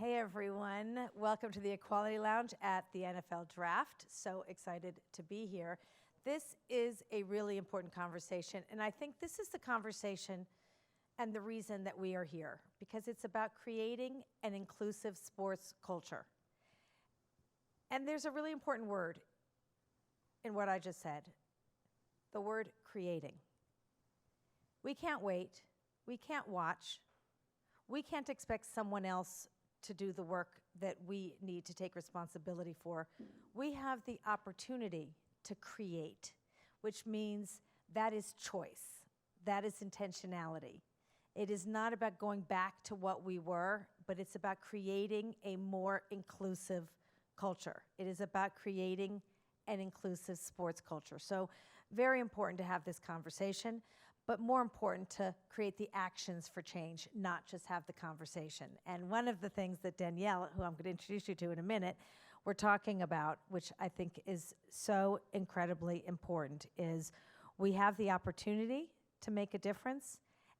Hey everyone, welcome to the Equality Lounge at the NFL Draft. So excited to be here. This is a really important conversation, and I think this is the conversation and the reason that we are here, because it's about creating an inclusive sports culture. And there's a really important word in what I just said, the word creating. We can't wait, we can't watch, we can't expect someone else to do the work that we need to take responsibility for. We have the opportunity to create, which means that is choice, that is intentionality. It is not about going back to what we were, but it's about creating a more inclusive culture. It is about creating an inclusive sports culture. So very important to have this conversation, but more important to create the actions for change, not just have the conversation. And one of the things that Danielle, who I'm going to introduce you to in a minute, we're talking about, which I think is so incredibly important, is we have the opportunity to make a difference,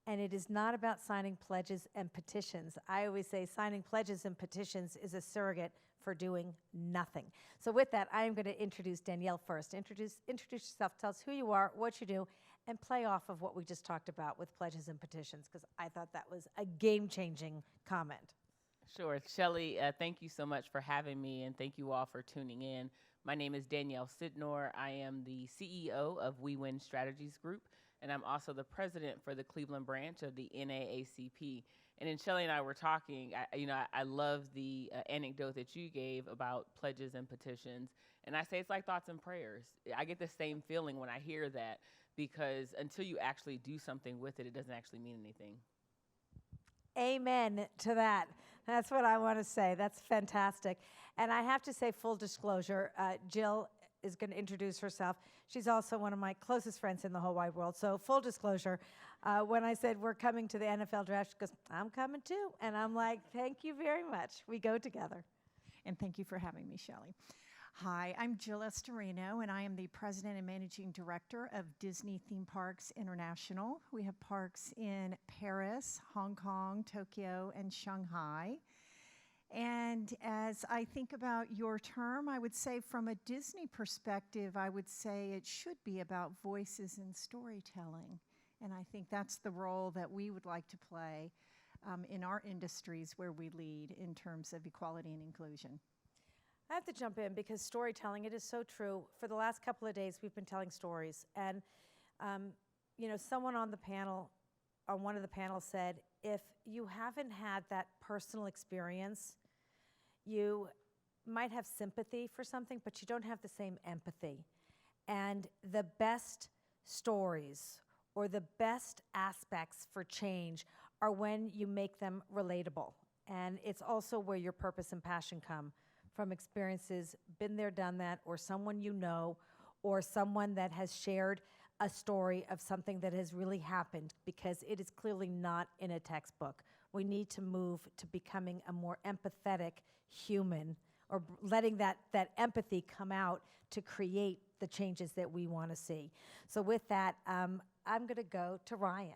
and it is not about signing pledges and petitions. I always say signing pledges and petitions is a surrogate for doing nothing. So with that, I am going to introduce Danielle first. Introduce yourself, tell us who you are, what you do, and play off of what we just talked about with pledges and petitions, because I thought that was a game-changing comment. Sure. Shelley, thank you so much for having me, and thank you all for tuning in. My name is Danielle Sydnor. I am the CEO of We Win Strategies Group, and I'm also the president for the Cleveland branch of the NAACP. And then Shelley and I were talking, I love the anecdote that you gave about pledges and petitions. And I say it's like thoughts and prayers. I get the same feeling when I hear that, because until you actually do something with it, it doesn't actually mean anything. Amen to that. That's what I want to say. That's fantastic. And I have to say, full disclosure, Jill is going to introduce herself. She's also one of my closest friends in the whole wide world. So full disclosure, when I said we're coming to the NFL draft, she goes, I'm coming too. And I'm like, thank you very much. We go together. And thank you for having me, Shelley. Hi, I'm Jill Estorino, and I am the President and Managing Director of Disney Theme Parks International. We have parks in Paris, Hong Kong, Tokyo, and Shanghai. And as I think about your term, I would say from a Disney perspective, I would say it should be about voices and storytelling. And I think that's the role that we would like to play in our industries where we lead in terms of equality and inclusion. I have to jump in because storytelling, it is so true. For the last couple of days, we've been telling stories. And, someone on the panel, on one of the panels said, if you haven't had that personal experience, you might have sympathy for something, but you don't have the same empathy. And the best stories or the best aspects for change are when you make them relatable. And it's also where your purpose and passion come from experiences, been there, done that, or someone you know, or someone that has shared a story of something that has really happened, because it is clearly not in a textbook. We need to move to becoming a more empathetic human, or letting that empathy come out to create the changes that we want to see. So with that, I'm going to go to Ryan.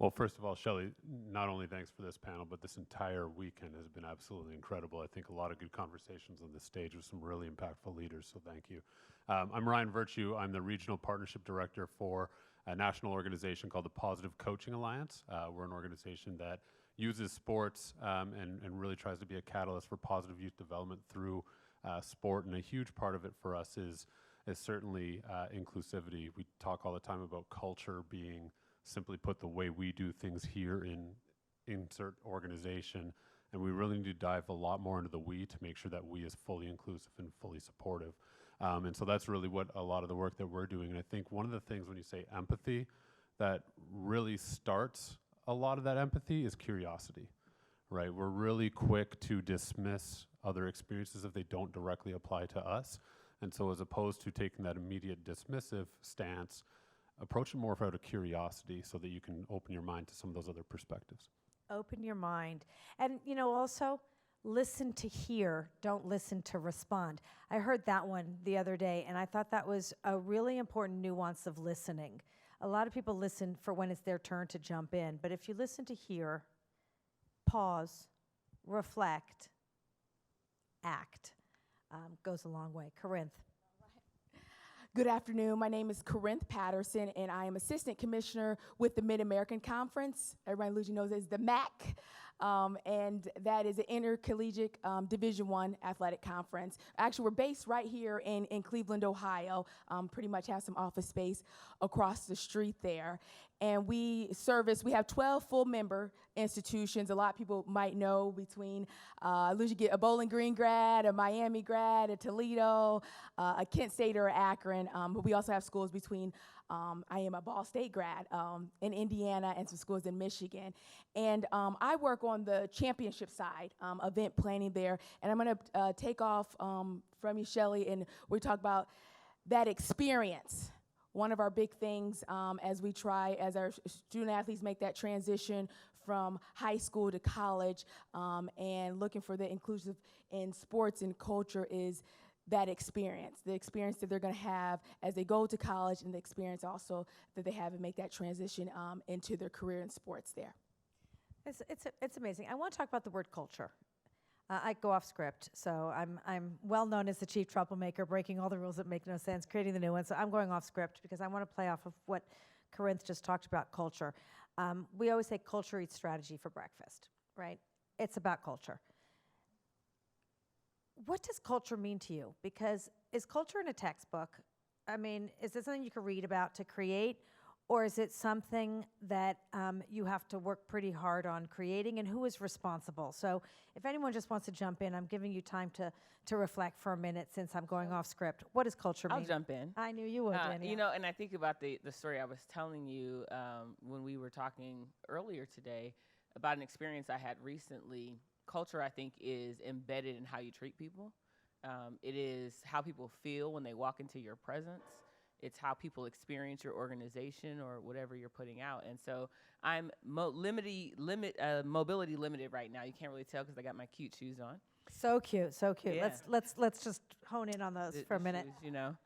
Well, first of all, Shelley, not only thanks for this panel, but this entire weekend has been absolutely incredible. I think a lot of good conversations on this stage with some really impactful leaders, so thank you. I'm Ryan Virtue. I'm the Regional Partnership Director for a national organization called the Positive Coaching Alliance. We're an organization that uses sports and really tries to be a catalyst for positive youth development through sport, and a huge part of it for us is certainly inclusivity. We talk all the time about culture being, simply put, the way we do things here in insert organization, and we really need to dive a lot more into the we to make sure that we is fully inclusive and fully supportive. And so that's really what a lot of the work that we're doing. And I think one of the things when you say empathy that really starts a lot of that empathy is curiosity, right? We're really quick to dismiss other experiences if they don't directly apply to us. And so as opposed to taking that immediate dismissive stance, approach it more out of curiosity so that you can open your mind to some of those other perspectives. Open your mind. And, also listen to hear, don't listen to respond. I heard that one the other day, and I thought that was a really important nuance of listening. A lot of people listen for when it's their turn to jump in, but if you listen to hear, pause, reflect, act. Goes a long way. Korinth. Good afternoon. My name is Corinth Patterson, and I am Assistant Commissioner with the Mid-American Conference. Everybody usually knows it as the MAC, and that is an intercollegiate Division I athletic conference. Actually, we're based right here in Cleveland, Ohio. Pretty much have some office space across the street there. And we have 12 full member institutions. A lot of people might know between, usually get a Bowling Green grad, a Miami grad, a Toledo, a Kent State or Akron. But we also have schools between, I am a Ball State grad in Indiana and some schools in Michigan. And I work on the championship side, event planning there. And I'm gonna take off from you, Shelley, and we talk about that experience. One of our big things as our student athletes make that transition from high school to college and looking for the inclusive in sports and culture is that experience, the experience that they're going to have as they go to college and the experience also that they have and make that transition into their career in sports there. It's amazing. I want to talk about the word culture. I go off script, so I'm well known as the chief troublemaker, breaking all the rules that make no sense, creating the new ones. So I'm going off script because I want to play off of what Korinth just talked about, culture. We always say culture eats strategy for breakfast, right? It's about culture. What does culture mean to you? Because is culture in a textbook? I mean, is it something you can read about to create? Or is it something that you have to work pretty hard on creating, and who is responsible? So if anyone just wants to jump in, I'm giving you time to reflect for a minute since I'm going off script. What does culture mean? I'll jump in. I knew you would, Danielle. You know, and I think about the story I was telling you when we were talking earlier today about an experience I had recently. Culture, I think, is embedded in how you treat people. It is how people feel when they walk into your presence. It's how people experience your organization or whatever you're putting out. And so I'm mobility limited right now. You can't really tell because I got my cute shoes on. So cute, so cute. Yeah. Let's just hone in on those for a minute. Shoes, you know.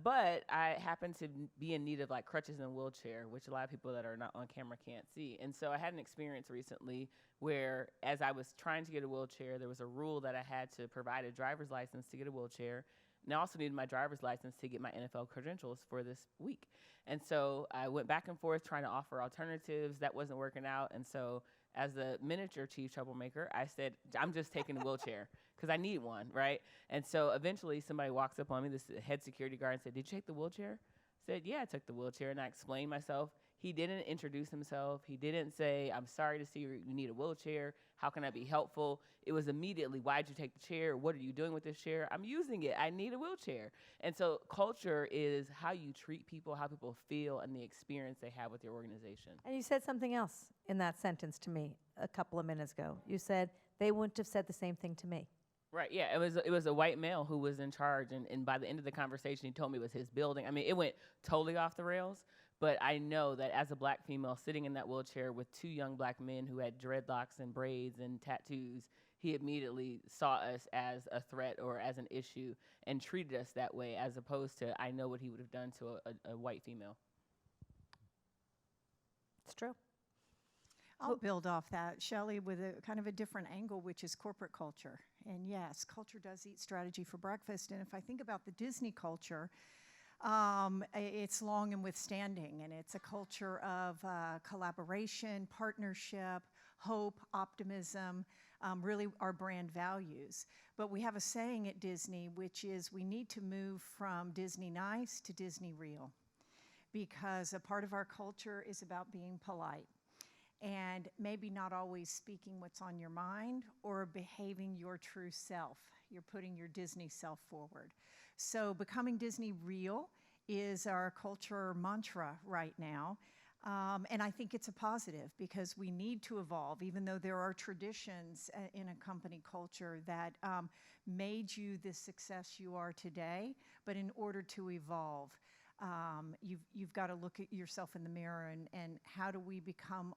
But I happen to be in need of like crutches and wheelchair, which a lot of people that are not on camera can't see. And so I had an experience recently where as I was trying to get a wheelchair, there was a rule that I had to provide a driver's license to get a wheelchair. And I also needed my driver's license to get my NFL credentials for this week. And so I went back and forth trying to offer alternatives. That wasn't working out. And so as the miniature chief troublemaker, I said, I'm just taking a wheelchair because I need one, right? And so eventually somebody walks up on me, this head security guard, and said, did you take the wheelchair? I said, yeah, I took the wheelchair. And I explained myself. He didn't introduce himself. He didn't say, I'm sorry to see you need a wheelchair. How can I be helpful? It was immediately, why'd you take the chair? What are you doing with this chair? I'm using it. I need a wheelchair. And so culture is how you treat people, how people feel, and the experience they have with your organization. And you said something else in that sentence to me a couple of minutes ago. You said they wouldn't have said the same thing to me. Right, yeah, it was a white male who was in charge, and by the end of the conversation, he told me it was his building. I mean, it went totally off the rails. But I know that as a black female sitting in that wheelchair with two young black men who had dreadlocks and braids and tattoos, he immediately saw us as a threat or as an issue and treated us that way, as opposed to I know what he would have done to a white female. It's true. I'll build off that, Shelley, with a kind of a different angle, which is corporate culture. And yes, culture does eat strategy for breakfast. And if I think about the Disney culture, it's long and withstanding, and it's a culture of collaboration, partnership, hope, optimism, really our brand values. But we have a saying at Disney, which is we need to move from Disney nice to Disney real, because a part of our culture is about being polite and maybe not always speaking what's on your mind or behaving your true self. You're putting your Disney self forward. So becoming Disney real is our culture mantra right now. And I think it's a positive because we need to evolve, even though there are traditions in a company culture that made you the success you are today. But in order to evolve, you've got to look at yourself in the mirror and how do we become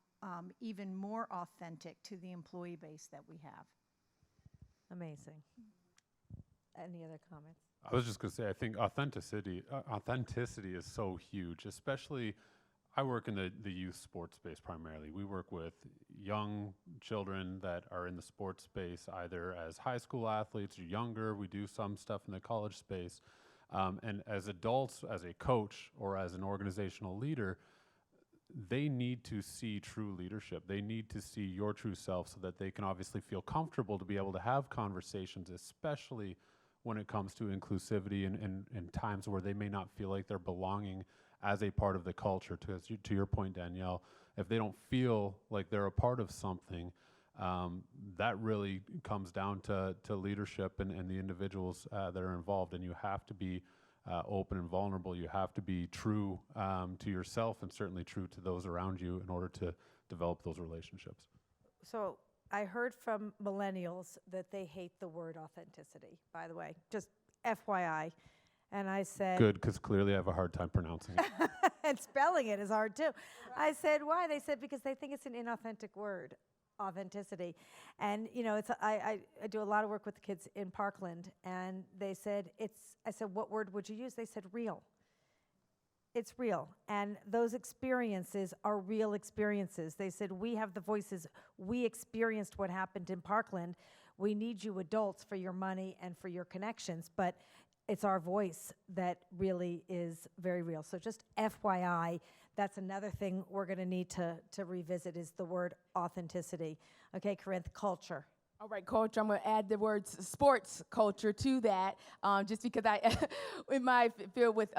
even more authentic to the employee base that we have. Amazing. Any other comments? I was just going to say, I think authenticity is so huge, especially I work in the youth sports space primarily. We work with young children that are in the sports space, either as high school athletes or younger. We do some stuff in the college space. And as adults, as a coach or as an organizational leader, they need to see true leadership. They need to see your true self so that they can obviously feel comfortable to be able to have conversations, especially when it comes to inclusivity and times where they may not feel like they're belonging as a part of the culture. To your point, Danielle, if they don't feel like they're a part of something, that really comes down to leadership and the individuals that are involved. And you have to be open and vulnerable. You have to be true to yourself and certainly true to those around you in order to develop those relationships. So I heard from millennials that they hate the word authenticity, by the way, just FYI. And I said... Good, because clearly I have a hard time pronouncing it. And spelling it is hard, too. I said, why? They said, because they think it's an inauthentic word, authenticity. And, you know, I do a lot of work with the kids in Parkland, and they said, I said, what word would you use? They said, real. It's real. And those experiences are real experiences. They said, we have the voices. We experienced what happened in Parkland. We need you adults for your money and for your connections, but it's our voice that really is very real. So just FYI, that's another thing we're going to need to revisit is the word authenticity. Okay, Korinth, culture. All right, culture. I'm going to add the words sports culture to that, just because I, in my field with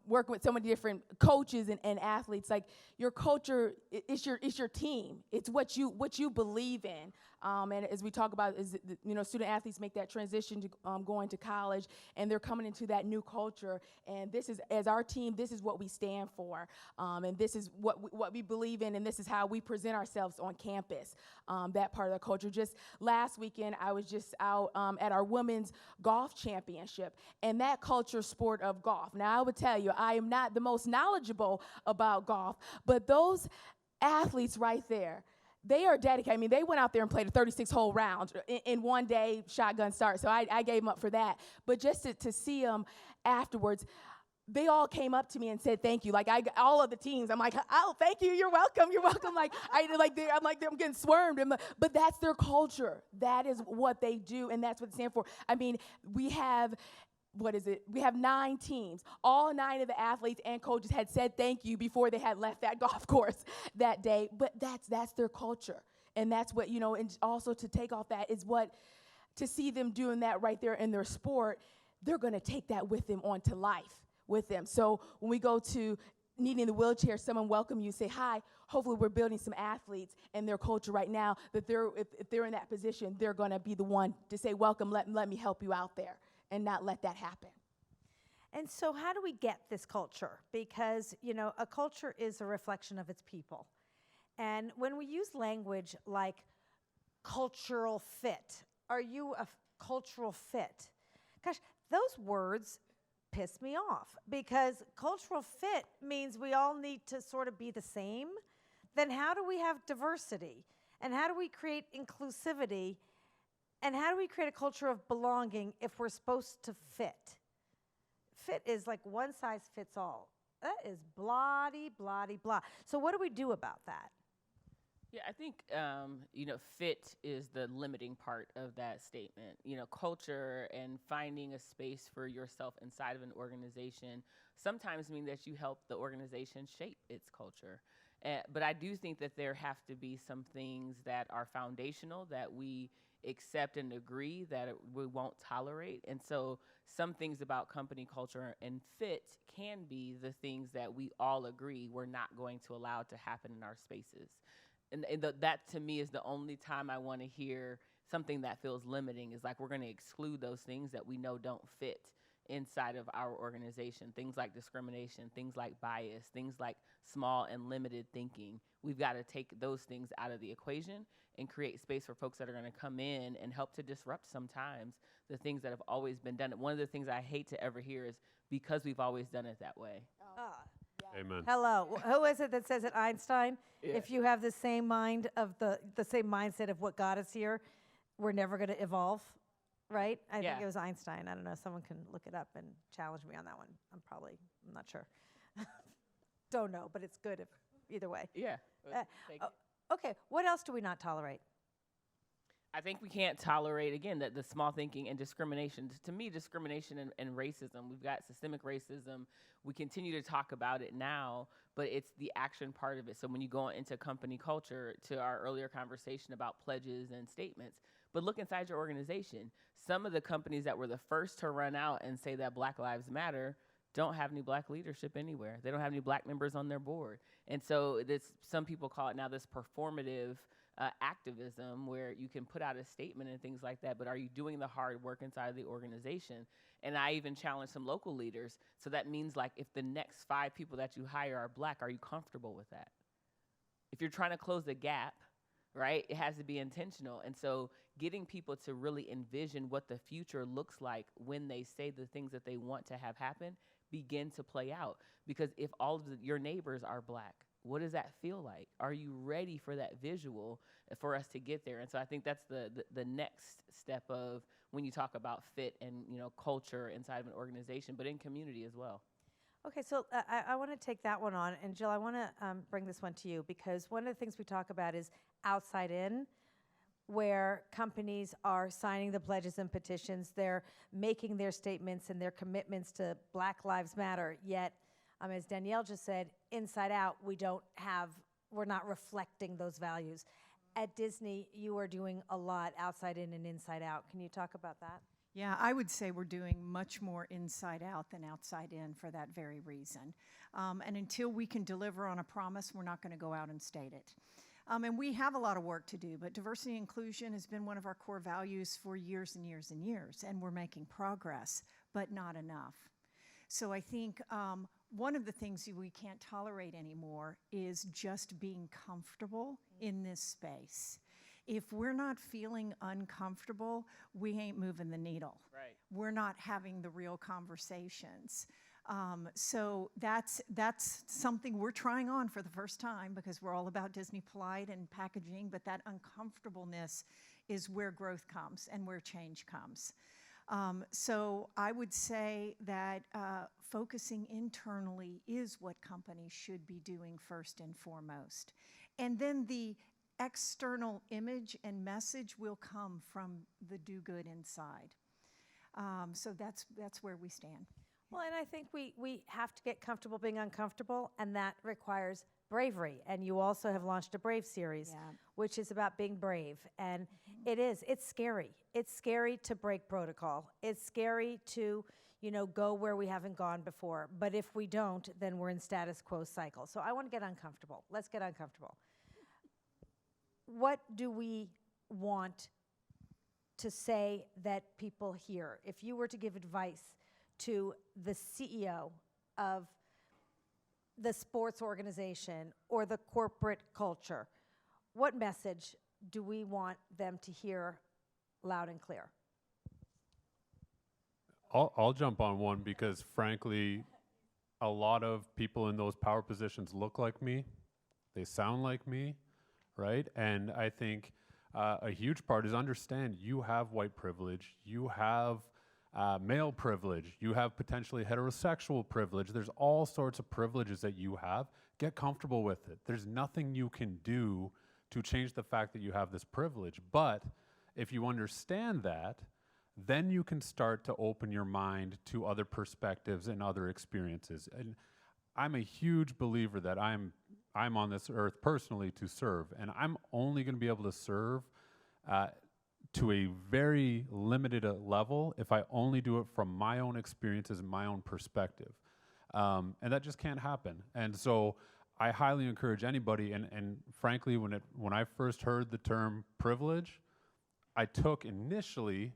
working with so many different coaches and athletes, like your culture, it's your team. It's what you believe in. And as we talk about, student athletes make that transition to going to college, and they're coming into that new culture. And this is, as our team, this is what we stand for, and this is what we believe in, and this is how we present ourselves on campus. That part of the culture. Just last weekend, I was just out at our women's golf championship, and that culture sport of golf. Now, I would tell you, I am not the most knowledgeable about golf, but those athletes right there, they are dedicated. I mean, they went out there and played a 36-hole round in one day, shotgun start. So I gave them up for that. But just to see them afterwards, they all came up to me and said thank you. Like all of the teams, I'm like, oh, thank you, you're welcome, you're welcome. I'm getting swarmed. But that's their culture. That is what they do, and that's what it stands for. I mean, we have. We have 9 teams. All 9 of the athletes and coaches had said thank you before they had left that golf course that day. But that's their culture. And that's what, and also to take off that is to see them doing that right there in their sport, they're going to take that with them onto life with them. So when we go to needing the wheelchair, someone welcome you, say hi. Hopefully we're building some athletes and their culture right now that if they're in that position, they're going to be the one to say, welcome, let me help you out there. And not let that happen. And so how do we get this culture? Because, a culture is a reflection of its people. And when we use language like cultural fit, are you a cultural fit? Gosh, those words piss me off because cultural fit means we all need to sort of be the same. Then how do we have diversity? And how do we create inclusivity? And how do we create a culture of belonging if we're supposed to fit? Fit is like one size fits all. That is blah-de, blah-de, blah. So what do we do about that? Yeah, I think, fit is the limiting part of that statement. Culture and finding a space for yourself inside of an organization sometimes mean that you help the organization shape its culture. But I do think that there have to be some things that are foundational that we accept and agree that we won't tolerate. And so some things about company culture and fit can be the things that we all agree we're not going to allow to happen in our spaces. And that to me is the only time I want to hear something that feels limiting is like we're going to exclude those things that we know don't fit inside of our organization. Things like discrimination, things like bias, things like small and limited thinking. We've got to take those things out of the equation and create space for folks that are going to come in and help to disrupt sometimes the things that have always been done. One of the things I hate to ever hear is because we've always done it that way. Amen. Hello. Who is it that says it? Einstein? Yeah. If you have the same mind of the same mindset of what got us here, we're never going to evolve, right? I think it was Einstein. I don't know. Someone can look it up and challenge me on that one. I'm not sure. Don't know, but it's good if either way. Yeah. Take it. Okay, what else do we not tolerate? I think we can't tolerate, again, the small thinking and discrimination. To me, discrimination and racism, we've got systemic racism. We continue to talk about it now, but it's the action part of it. So when you go into company culture, to our earlier conversation about pledges and statements, but look inside your organization. Some of the companies that were the first to run out and say that Black Lives Matter don't have any Black leadership anywhere. They don't have any Black members on their board. And so some people call it now this performative activism, where you can put out a statement and things like that, but are you doing the hard work inside of the organization? And I even challenge some local leaders. So that means, like, if the next 5 people that you hire are Black, are you comfortable with that? If you're trying to close the gap, right, it has to be intentional. And so getting people to really envision what the future looks like when they say the things that they want to have happen begin to play out. Because if all of your neighbors are Black, what does that feel like? Are you ready for that visual for us to get there? And so I think that's the next step of when you talk about fit and, culture inside of an organization, but in community as well. Okay, so I want to take that one on. And Jill, I want to bring this one to you, because one of the things we talk about is outside in, where companies are signing the pledges and petitions, they're making their statements and their commitments to Black Lives Matter, yet, as Danielle just said, inside out, we're not reflecting those values. At Disney, you are doing a lot outside in and inside out. Can you talk about that? Yeah, I would say we're doing much more inside out than outside in for that very reason. And until we can deliver on a promise, we're not going to go out and state it. And we have a lot of work to do, but diversity and inclusion has been one of our core values for years and years and years, and we're making progress, but not enough. So I think one of the things we can't tolerate anymore is just being comfortable in this space. If we're not feeling uncomfortable, we ain't moving the needle. Right. We're not having the real conversations. So that's something we're trying on for the first time, because we're all about Disney Polite and packaging, but that uncomfortableness is where growth comes and where change comes. So I would say that focusing internally is what companies should be doing first and foremost. And then the external image and message will come from the do good inside. So that's where we stand. Well, and I think we have to get comfortable being uncomfortable, and that requires bravery. And you also have launched a Brave series, which is about being brave. And it's scary. It's scary to break protocol. It's scary to, go where we haven't gone before. But if we don't, then we're in status quo cycle. So I want to get uncomfortable. Let's get uncomfortable. What do we want to say that people hear? If you were to give advice to the CEO of the sports organization or the corporate culture, what message do we want them to hear loud and clear? I'll jump on one, because frankly, a lot of people in those power positions look like me. They sound like me, right? And I think a huge part is understand you have white privilege, you have male privilege, you have potentially heterosexual privilege. There's all sorts of privileges that you have. Get comfortable with it. There's nothing you can do to change the fact that you have this privilege. But if you understand that, then you can start to open your mind to other perspectives and other experiences. And I'm a huge believer that I'm on this earth personally to serve, and I'm only going to be able to serve to a very limited level if I only do it from my own experiences and my own perspective. And that just can't happen. And so I highly encourage anybody, and frankly, when I first heard the term privilege, I took initially,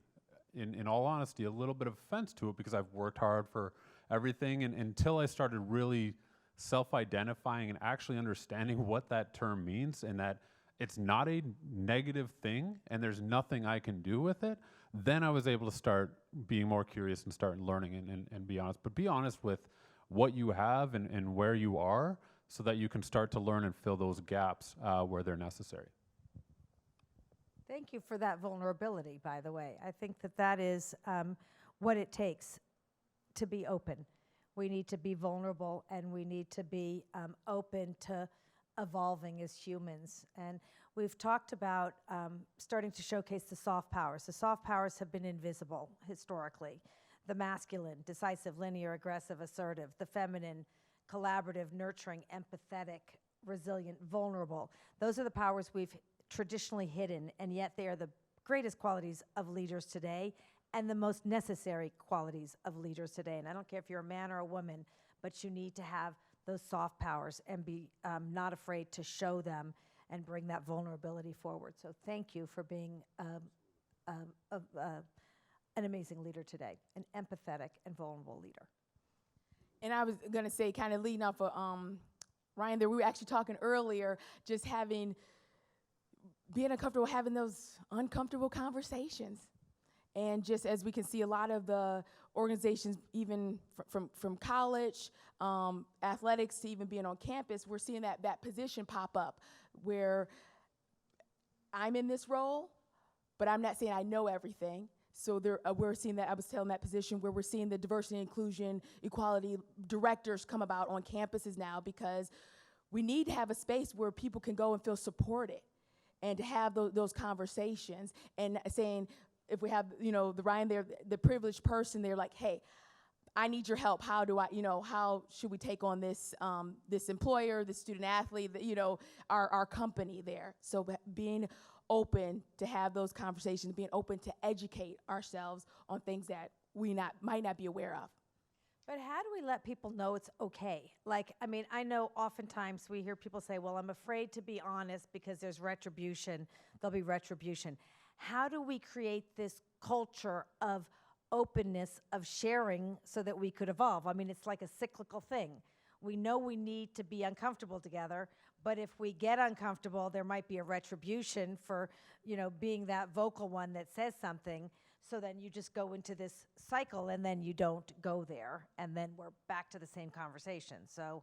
in all honesty, a little bit of offense to it, because I've worked hard for everything, and until I started really self-identifying and actually understanding what that term means, and that it's not a negative thing and there's nothing I can do with it, then I was able to start being more curious and start learning and be honest. But be honest with what you have and where you are, so that you can start to learn and fill those gaps where they're necessary. Thank you for that vulnerability, by the way. I think that is what it takes to be open. We need to be vulnerable, and we need to be open to evolving as humans. And we've talked about starting to showcase the soft powers. The soft powers have been invisible historically. The masculine, decisive, linear, aggressive, assertive. The feminine, collaborative, nurturing, empathetic, resilient, vulnerable. Those are the powers we've traditionally hidden, and yet they are the greatest qualities of leaders today and the most necessary qualities of leaders today. And I don't care if you're a man or a woman, but you need to have those soft powers and be not afraid to show them and bring that vulnerability forward. So thank you for being an amazing leader today, an empathetic and vulnerable leader. And I was going to say, kind of leading off of Ryan there, we were actually talking earlier, just being uncomfortable, having those uncomfortable conversations. And just as we can see, a lot of the organizations, even from college, athletics, to even being on campus, we're seeing that position pop up where I'm in this role, but I'm not saying I know everything. So we're seeing that, I was telling that position where we're seeing the diversity, inclusion, equality directors come about on campuses now, because we need to have a space where people can go and feel supported and to have those conversations, and saying, if we have, the Ryan there, the privileged person, they're like, hey, I need your help. How do I, how should we take on this this employer, this student athlete, our company there? So being open to have those conversations, being open to educate ourselves on things that we might not be aware of. But how do we let people know it's okay? I know oftentimes we hear people say, well, I'm afraid to be honest because there's retribution. There'll be retribution. How do we create this culture of openness, of sharing, so that we could evolve? It's like a cyclical thing. We know we need to be uncomfortable together, but if we get uncomfortable, there might be a retribution for, being that vocal one that says something. So then you just go into this cycle, and then you don't go there, and then we're back to the same conversation. So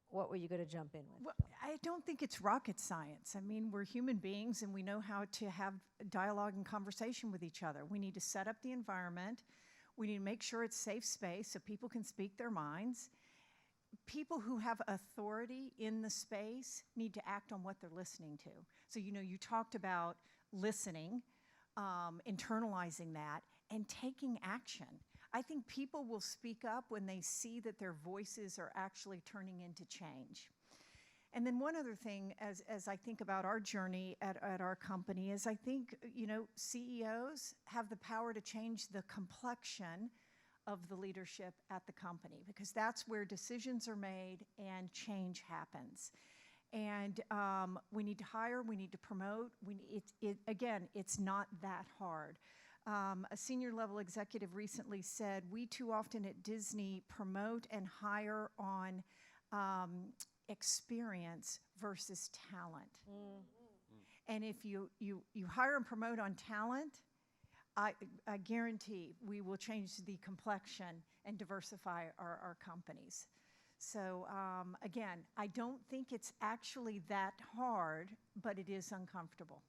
what were you going to jump in with? Well, I don't think it's rocket science. We're human beings, and we know how to have dialogue and conversation with each other. We need to set up the environment. We need to make sure it's safe space so people can speak their minds. People who have authority in the space need to act on what they're listening to. So, you talked about listening, internalizing that, and taking action. I think people will speak up when they see that their voices are actually turning into change. And then one other thing, as I think about our journey at our company, is I think, CEOs have the power to change the complexion of the leadership at the company, because that's where decisions are made and change happens. And we need to hire, we need to promote. Again, it's not that hard. A senior level executive recently said, we too often at Disney promote and hire on experience versus talent. Mm-hmm. And if you hire and promote on talent, I guarantee we will change the complexion and diversify our companies. So again, I don't think it's actually that hard, but it is uncomfortable.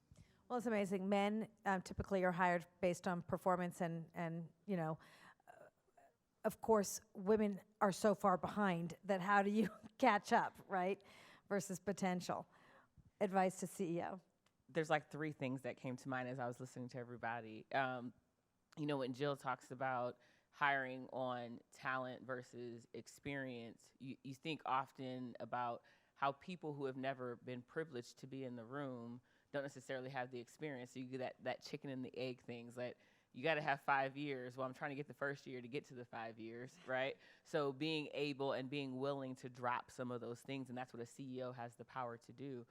Well, it's amazing. Men typically are hired based on performance, and of course, women are so far behind that how do you catch up, right? Versus potential. Advice to CEO. There's three things that came to mind as I was listening to everybody. When Jill talks about hiring on talent versus experience, you think often about how people who have never been privileged to be in the room don't necessarily have the experience. So you get that chicken and the egg things, that you got to have 5 years. Well, I'm trying to get the first year to get to the 5 years, right? So being able and being willing to drop some of those things, and that's what a CEO has the power to do.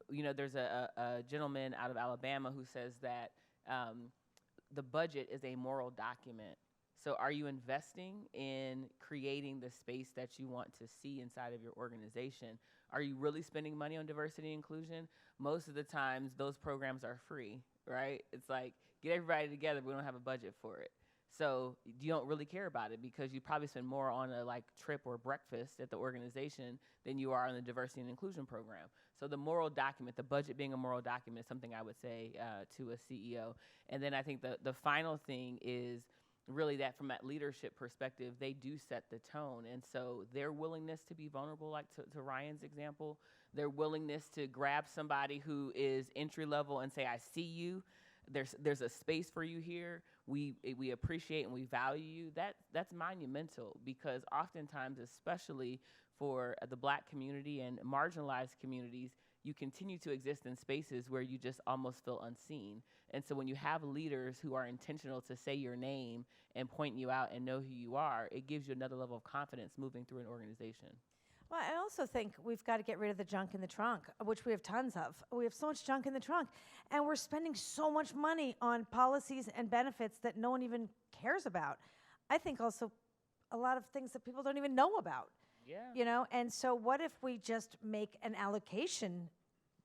There's a gentleman out of Alabama who says that the budget is a moral document. So are you investing in creating the space that you want to see inside of your organization? Are you really spending money on diversity and inclusion? Most of the times, those programs are free, right? It's like, get everybody together, we don't have a budget for it. So you don't really care about it, because you probably spend more on a trip or breakfast at the organization than you are on the diversity and inclusion program. So the moral document, the budget being a moral document, is something I would say to a CEO. And then I think the final thing is really that from that leadership perspective, they do set the tone. And so their willingness to be vulnerable, like to Ryan's example, their willingness to grab somebody who is entry level and say, I see you, there's a space for you here, we appreciate and we value you, that's monumental, because oftentimes, especially for the Black community and marginalized communities, you continue to exist in spaces where you just almost feel unseen. And so when you have leaders who are intentional to say your name and point you out and know who you are, it gives you another level of confidence moving through an organization. Well, I also think we've got to get rid of the junk in the trunk, which we have tons of. We have so much junk in the trunk, and we're spending so much money on policies and benefits that no one even cares about. I think also a lot of things that people don't even know about. Yeah. You know, and so what if we just make an allocation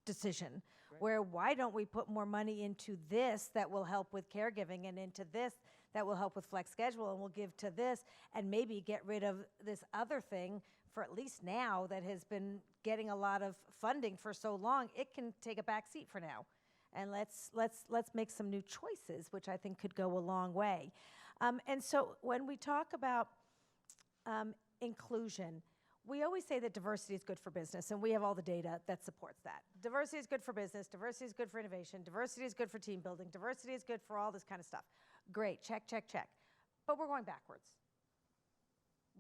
decision where why don't we put more money into this that will help with caregiving, and into this that will help with flex schedule, and we'll give to this, and maybe get rid of this other thing for at least now that has been getting a lot of funding for so long. It can take a back seat for now. And let's make some new choices, which I think could go a long way. And so when we talk about inclusion, we always say that diversity is good for business, and we have all the data that supports that. Diversity is good for business, diversity is good for innovation, diversity is good for team building, diversity is good for all this kind of stuff. Great, check, check, check. But we're going backwards.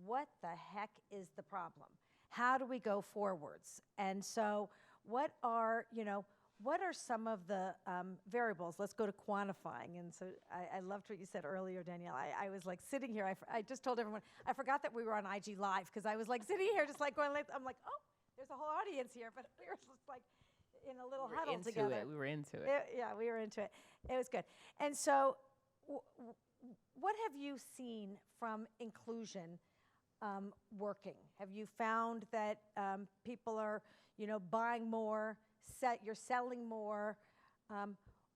What the heck is the problem? How do we go forwards? And so what are some of the variables? Let's go to quantifying. And so I loved what you said earlier, Danielle. I was like sitting here, I just told everyone, I forgot that we were on IG Live, because I was like sitting here just like going, I'm like, oh, there's a whole audience here, but we were just like in a little huddle together. We were into it. Yeah, we were into it. It was good. And so what have you seen from inclusion working? Have you found that people are, buying more, you're selling more?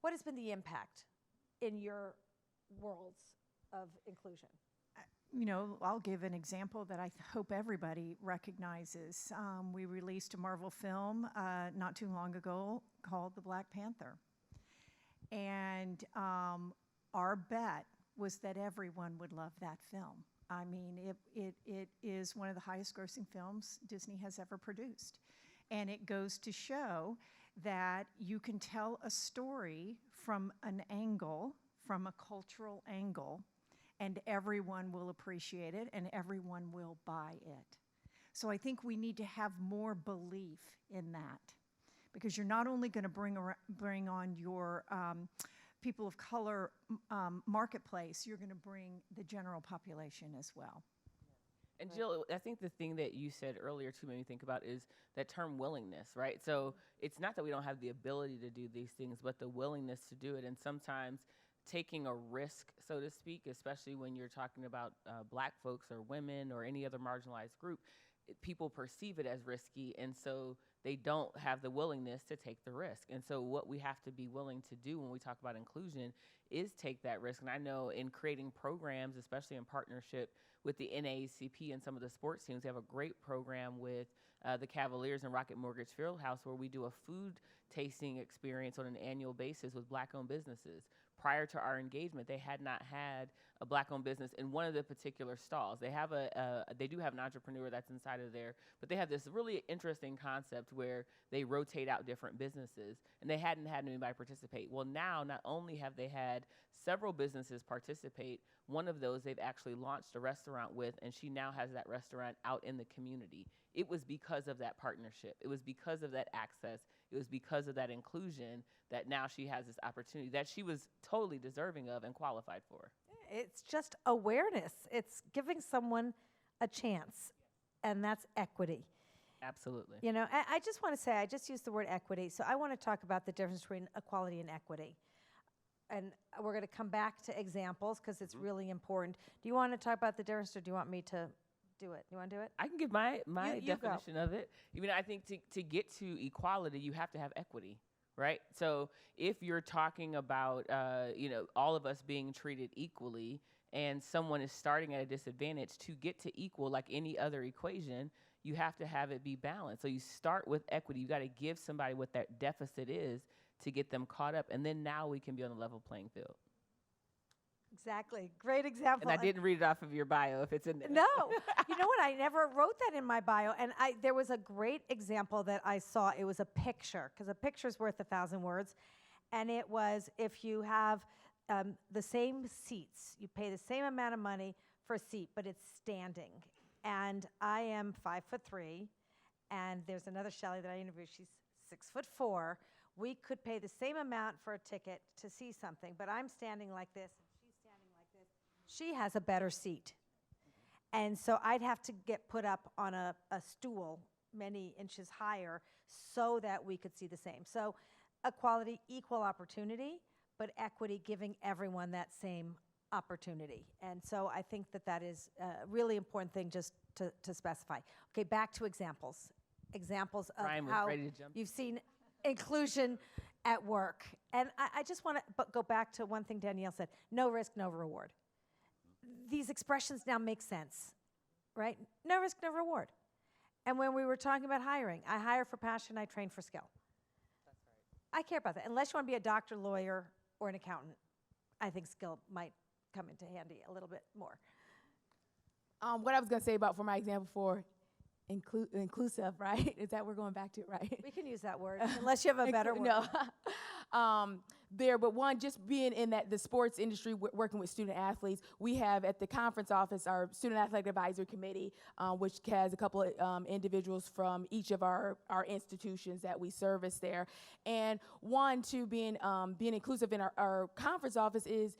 What has been the impact in your worlds of inclusion? I'll give an example that I hope everybody recognizes. We released a Marvel film not too long ago called The Black Panther. And our bet was that everyone would love that film. I mean, it is one of the highest grossing films Disney has ever produced. And it goes to show that you can tell a story from an angle, from a cultural angle, and everyone will appreciate it and everyone will buy it. So I think we need to have more belief in that, because you're not only going to bring on your people of color marketplace, you're going to bring the general population as well. And Jill, I think the thing that you said earlier too made me think about is that term willingness, right? So it's not that we don't have the ability to do these things, but the willingness to do it. And sometimes taking a risk, so to speak, especially when you're talking about Black folks or women or any other marginalized group, people perceive it as risky, and so they don't have the willingness to take the risk. And so what we have to be willing to do when we talk about inclusion is take that risk. And I know in creating programs, especially in partnership with the NAACP and some of the sports teams, they have a great program with the Cavaliers and Rocket Mortgage Fieldhouse, where we do a food tasting experience on an annual basis with Black-owned businesses. Prior to our engagement, they had not had a Black-owned business in one of the particular stalls. They have they do have an entrepreneur that's inside of there, but they have this really interesting concept where they rotate out different businesses, and they hadn't had anybody participate. Well, now not only have they had several businesses participate, one of those they've actually launched a restaurant with, and she now has that restaurant out in the community. It was because of that partnership. It was because of that access. It was because of that inclusion that now she has this opportunity that she was totally deserving of and qualified for. It's just awareness. It's giving someone a chance, and that's equity. Absolutely. I just want to say, I just used the word equity, so I want to talk about the difference between equality and equity. And we're going to come back to examples because it's really important. Do you want to talk about the difference, or do you want me to do it? You want to do it? I can give my You definition of it. I think to get to equality, you have to have equity, right? So if you're talking about, all of us being treated equally, and someone is starting at a disadvantage, to get to equal, like any other equation, you have to have it be balanced. So you start with equity. You got to give somebody what that deficit is to get them caught up, and then now we can be on a level playing field. Exactly. Great example. And I didn't read it off of your bio if it's in there. No, you know what? I never wrote that in my bio. And there was a great example that I saw. It was a picture, because a picture's worth 1,000 words. And it was, if you have the same seats, you pay the same amount of money for a seat, but it's standing. And I am 5'3", and there's another Shelley that I interviewed. She's 6'4". We could pay the same amount for a ticket to see something, but I'm standing like this, and she's standing like this. She has a better seat. And so I'd have to get put up on a stool many inches higher so that we could see the same. So equality, equal opportunity, but equity, giving everyone that same opportunity. And so I think that is a really important thing just to specify. Okay, back to examples. Examples of Ryan was how ready to jump. you've seen inclusion at work. And I just want to go back to one thing Danielle said, no risk, no reward. These expressions now make sense, right? No risk, no reward. And when we were talking about hiring, I hire for passion, I train for skill. That's right. I care about that. Unless you want to be a doctor, lawyer, or an accountant, I think skill might come into handy a little bit more. What I was going to say about, for my example, for inclusive, right? Is that we're going back to, right? We can use that word, unless you have a better word. No. But one, just being in the sports industry, working with student athletes, we have at the conference office our Student Athletic Advisory Committee, which has a couple of individuals from each of our institutions that we service there. And one, to being inclusive in our conference office is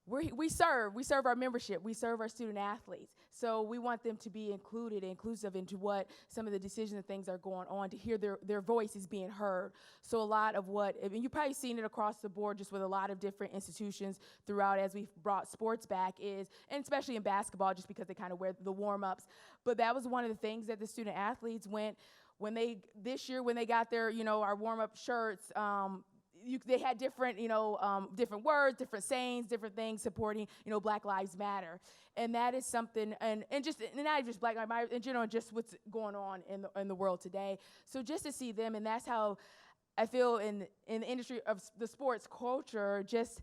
we serve our membership, we serve our student athletes. So we want them to be inclusive into what some of the decisions and things are going on, to hear their voices being heard. So a lot of you've probably seen it across the board just with a lot of different institutions throughout as we've brought sports back and especially in basketball, just because they kind of wear the warm-ups. But that was one of the things that the student athletes this year when they got their, our warm-up shirts, they had different, different words, different sayings, different things supporting, Black Lives Matter. And that is something, and not just Black Lives Matter, in general, just what's going on in the world today. So just to see them, and that's how I feel in the industry of the sports culture, just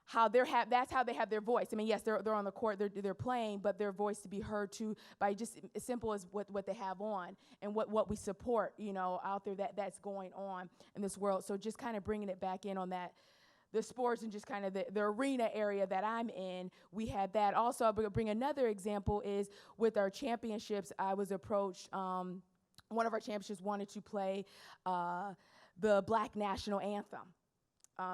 how that's how they have their voice. I mean, yes, they're on the court, they're playing, but their voice to be heard too by just as simple as what they have on and what we support, out there that's going on in this world. So just kind of bringing it back in on the sports and just kind of the arena area that I'm in, we had that. Also, I'll bring another example is with our championships. I was approached, one of our championships wanted to play the Black National Anthem.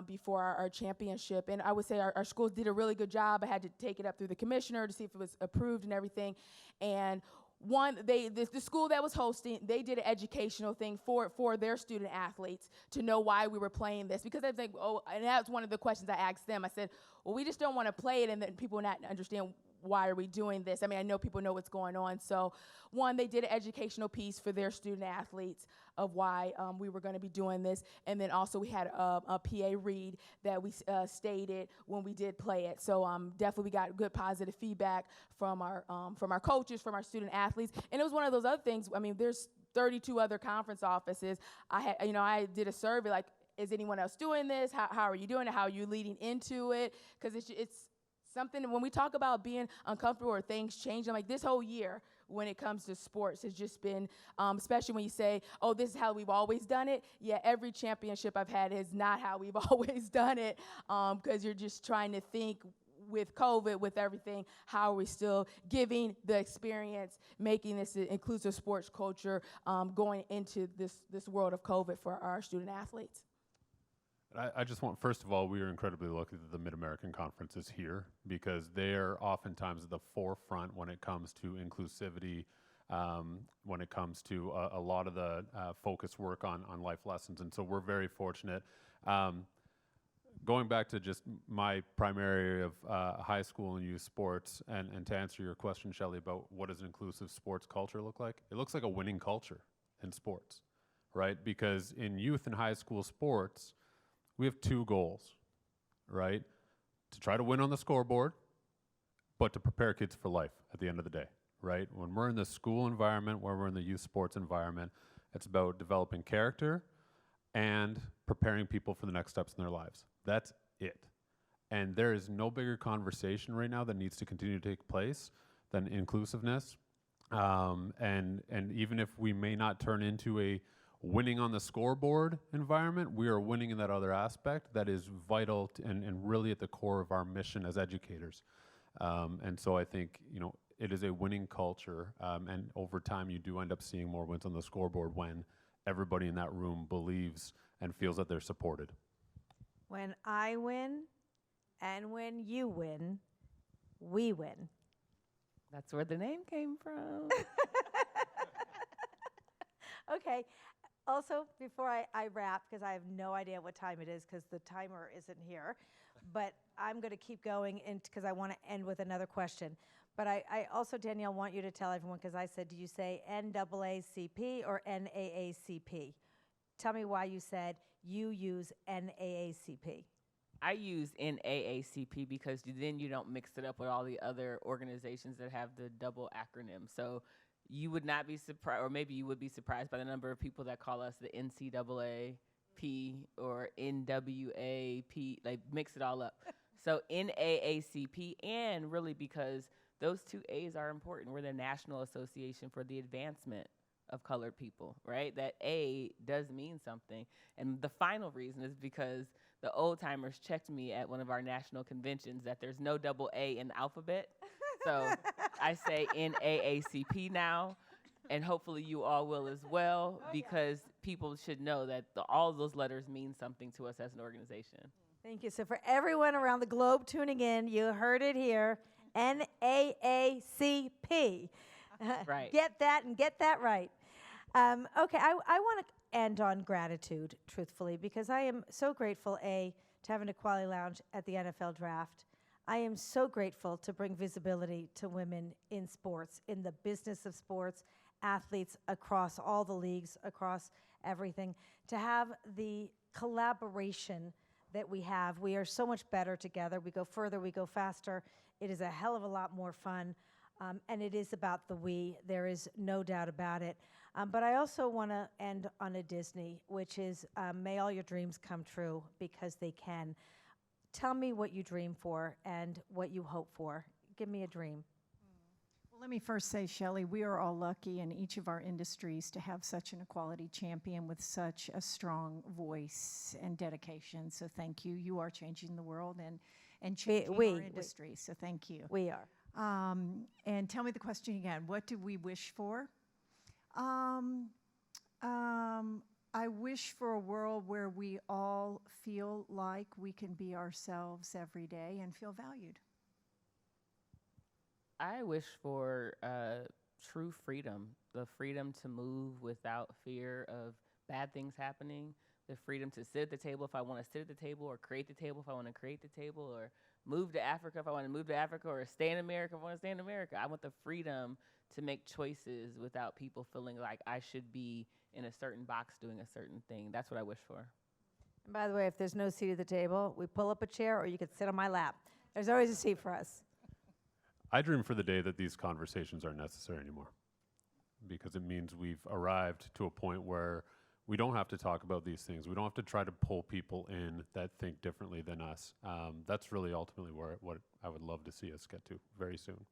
Before our championship. And I would say our schools did a really good job. I had to take it up through the commissioner to see if it was approved and everything. And the school that was hosting, they did an educational thing for their student athletes to know why we were playing this. Because I think, and that was one of the questions I asked them. I said, well, we just don't want to play it and then people not understand why are we doing this? I mean, I know people know what's going on. So one, they did an educational piece for their student athletes of why we were going to be doing this. And then also we had a PA read that we stated when we did play it. So definitely we got good positive feedback from our coaches, from our student athletes. And it was one of those other things. I mean, there's 32 other conference offices. I did a survey like, is anyone else doing this? How are you doing it? How are you leading into it? Because it's something, when we talk about being uncomfortable or things changing, like this whole year when it comes to sports has just been, especially when you say, oh, this is how we've always done it. Yeah, every championship I've had is not how we've always done it, because you're just trying to think with COVID, with everything, how are we still giving the experience, making this an inclusive sports culture going into this world of COVID for our student athletes. I just want, first of all, we are incredibly lucky that the Mid-American Conference is here because they are oftentimes at the forefront when it comes to inclusivity, when it comes to a lot of the focus work on life lessons. And so we're very fortunate. Going back to just my primary area of high school and youth sports, and to answer your question, Shelley, about what does an inclusive sports culture look like? It looks like a winning culture in sports, right? Because in youth and high school sports, we have two goals, right? To try to win on the scoreboard, but to prepare kids for life at the end of the day, right? When we're in the school environment, where we're in the youth sports environment, it's about developing character and preparing people for the next steps in their lives. That's it. And there is no bigger conversation right now that needs to continue to take place than inclusiveness. And even if we may not turn into a winning on the scoreboard environment, we are winning in that other aspect that is vital and really at the core of our mission as educators. And so I think, it is a winning culture, and over time you do end up seeing more wins on the scoreboard when everybody in that room believes and feels that they're supported. When I win and when you win, we win. That's where the name came from. Okay. Also, before I wrap, because I have no idea what time it is because the timer isn't here, but I'm going to keep going because I want to end with another question. But I also, Danielle, want you to tell everyone, because I said, do you say NAACP or NAACP? Tell me why you said you use NAACP. I use NAACP because then you don't mix it up with all the other organizations that have the double acronym. So you would not be surprised, or maybe you would be surprised by the number of people that call us the NCAAP or NWAP, like mix it all up. So NAACP, and really because those two A's are important. We're the National Association for the Advancement of Colored People, right? That A does mean something. And the final reason is because the old timers checked me at one of our national conventions that there's no double A in the alphabet. So I say NAACP now, and hopefully you all will as well, because people should know that all of those letters mean something to us as an organization. Thank you. So for everyone around the globe tuning in, you heard it here, NAACP. Right. Get that and get that right. Okay, I want to end on gratitude, truthfully, because I am so grateful, A, to have an Equality Lounge at the NFL Draft. I am so grateful to bring visibility to women in sports, in the business of sports, athletes across all the leagues, across everything, to have the collaboration that we have. We are so much better together. We go further, we go faster. It is a hell of a lot more fun, and it is about the we. There is no doubt about it. But I also want to end on a Disney, which is may all your dreams come true, because they can. Tell me what you dream for and what you hope for. Give me a dream. Well, let me first say, Shelley, we are all lucky in each of our industries to have such an equality champion with such a strong voice and dedication. So thank you. You are changing the world and changing our industry. So thank you. We are. And tell me the question again. What do we wish for? I wish for a world where we all feel like we can be ourselves every day and feel valued. I wish for true freedom, the freedom to move without fear of bad things happening, the freedom to sit at the table if I want to sit at the table, or create the table if I want to create the table, or move to Africa if I want to move to Africa, or stay in America if I want to stay in America. I want the freedom to make choices without people feeling like I should be in a certain box doing a certain thing. That's what I wish for. And by the way, if there's no seat at the table, we pull up a chair, or you could sit on my lap. There's always a seat for us. I dream for the day that these conversations aren't necessary anymore, because it means we've arrived to a point where we don't have to talk about these things. We don't have to try to pull people in that think differently than us. That's really ultimately what I would love to see us get to very soon.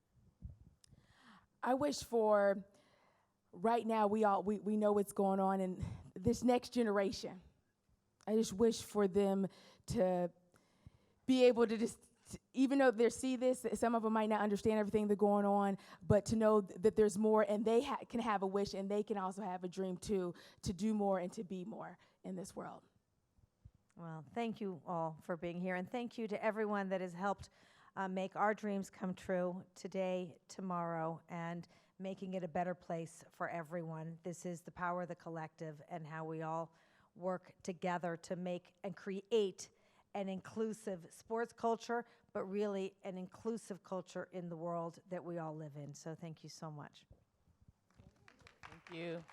I wish for, right now, we know what's going on in this next generation. I just wish for them to be able to just, even though they see this, some of them might not understand everything that's going on, but to know that there's more, and they can have a wish, and they can also have a dream too, to do more and to be more in this world. Well, thank you all for being here, and thank you to everyone that has helped make our dreams come true today, tomorrow, and making it a better place for everyone. This is the power of the collective and how we all work together to make and create an inclusive sports culture, but really an inclusive culture in the world that we all live in. So thank you so much. Thank you.